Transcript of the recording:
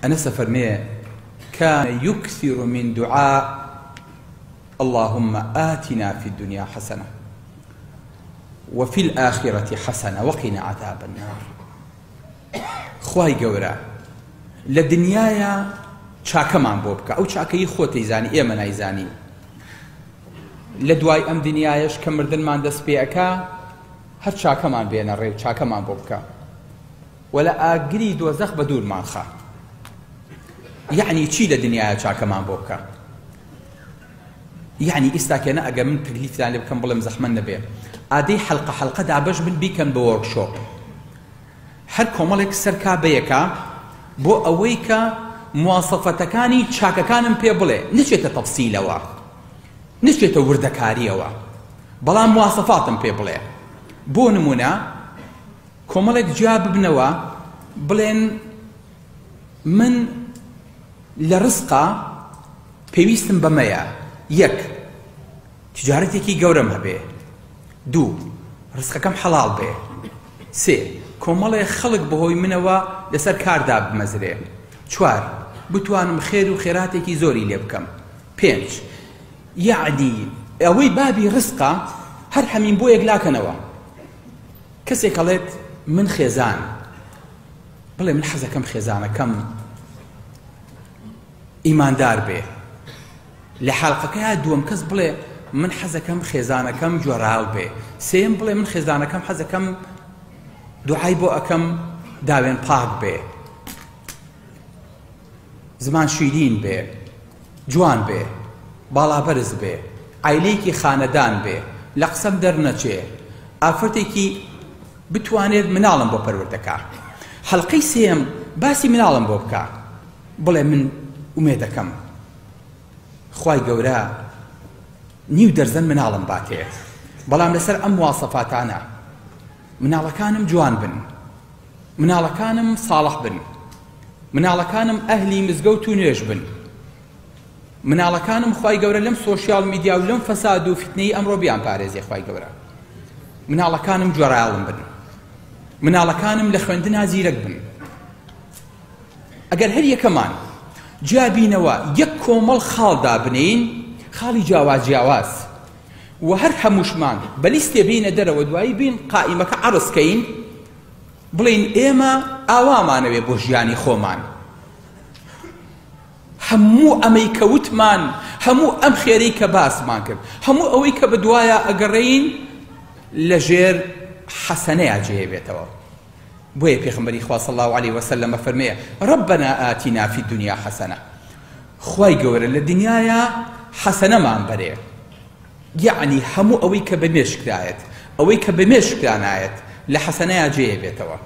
أنس فرمي كان يكثر من دعاء اللهم آتنا في الدنيا حسنة وفي الآخرة حسنة وقنا عذاب النار. خواهی گەورە لە دنیاە چاکەمان بۆ بکە، ئەو چاکەی خۆت دەیزانی ئێمە نایزانی. لە دوای ئەم دنیایەش کە مردنمان دەست پێ ئەکا هەر چاکەمان بێنە ڕێو، چاکەمان بۆ بکە و لە ئاگری دۆزەخ بە دوورمان خە. یعنی چی لە دنیاە چاکەمان بۆ بکە؟ یعنی ئێستاکێنە ئەگەر من تەکلیفتان لێ بکەم بڵێم زەحمەت نەبێ، ئادەی حەڵقە حەڵقە دابەش بن بیکەن بە وەرکشۆپ، هەر کۆمەڵێک سەرکا بەیەکە بۆ ئەوەی کە مواسەفەتەکانی چاکەکانم پێ بڵێ، نەچێتە تەفسیلەوە، نەچێتە وردەکاریەوە، بەڵام مواسەفاتم پێ بڵێ. بۆ نمونە کۆمەڵێک جیا ببنەوە بڵێن من لە ڕزقا پێویستم بەمەیە: یەک، تجارەتێکی گەورەم هەبێ، دوو، ڕزقەکەم حەڵاڵ بێ، سێ، کۆمەڵێ خەڵک بەهۆی منەوە لەسەر کاردا بمەزرێ، چوار، بتوانم خێر و خێراتێکی زۆری لێ بکەم، پێنج. یعنی ئەوەی بابی ڕزقا هەر هەمین بۆ یەکلاکەنەوە. کەسێک هەڵێت من خێزان، بڵێ من حەزەکەم خێزانەکەم ئیماندار بێ. لە حاڵقەکەیە دووەم کەس بڵێ من حەزەکەم خێزانەکەم جۆراو بێ، سێم بڵێ من خێزانەکەم حەزەکەم دوعای بۆ ئەکەم داوێن پاک بێ، زمان شیرین بێ، جوان بێ، باڵابەرز بێ، عایلەیەکی خانەدان بێ، لە قسەم دەرنەچێ، ئافرەتێکی بتوانێت مناڵم بۆ پەروەردەکە. حەڵقەی سێم باسی مناڵم بۆ بکە، بڵێ من ئومێدەکەم خوای گەورە نیو دەرزەن مناڵم باتێ، بەڵام لەسەر ئەم مواسەفاتانە مناڵەکانم جوان بن، مناڵەکانم ساڵح بن، مناڵەکانم ئەهلی مزگەوت و نوێژ بن، مناڵەکانم خوای گەورە لەم سۆشیال میدیا و لەم فەساد و فتنەی ئەمڕۆ بیان پارێزێ خوای گەورە، مناڵەکانم جۆراوم بن، مناڵەکانم لە خوێندنا زیرەک بن. ئەگەر هەر یەکەمان جابینەوە یەک کۆمەڵ خاڵدا بنین، خاڵی جیاواز جیاواز، و هەر هەمووشمان بە لیستێ بینە دەرەوە، دوایی بین قائیمەکە عەرزکەین، بڵین ئێمە ئاوامانەوێ بۆ ژیانی خۆمان، هەموو ئەمەی کەوتمان، هەموو ئەم خێرەی کە باسمان کرد، هەموو ئەوەی کە بەدوایە ئەگەڕێین لەژێر حەسەنەیە جێبێتەوە. بۆیە پێغەمبەری خوا صلی الله علیه وسلم فەرمێ ربنا آتنا في الدنيا حسنة، خوای گەورە لە دنیاە حەسەنەمان بەرێ. یعنی هەموو ئەوەی کە بەمێشکدایەت، ئەوەی کە بەمێشکدا نایەت لە حەسەنەیە جێبێتەوە.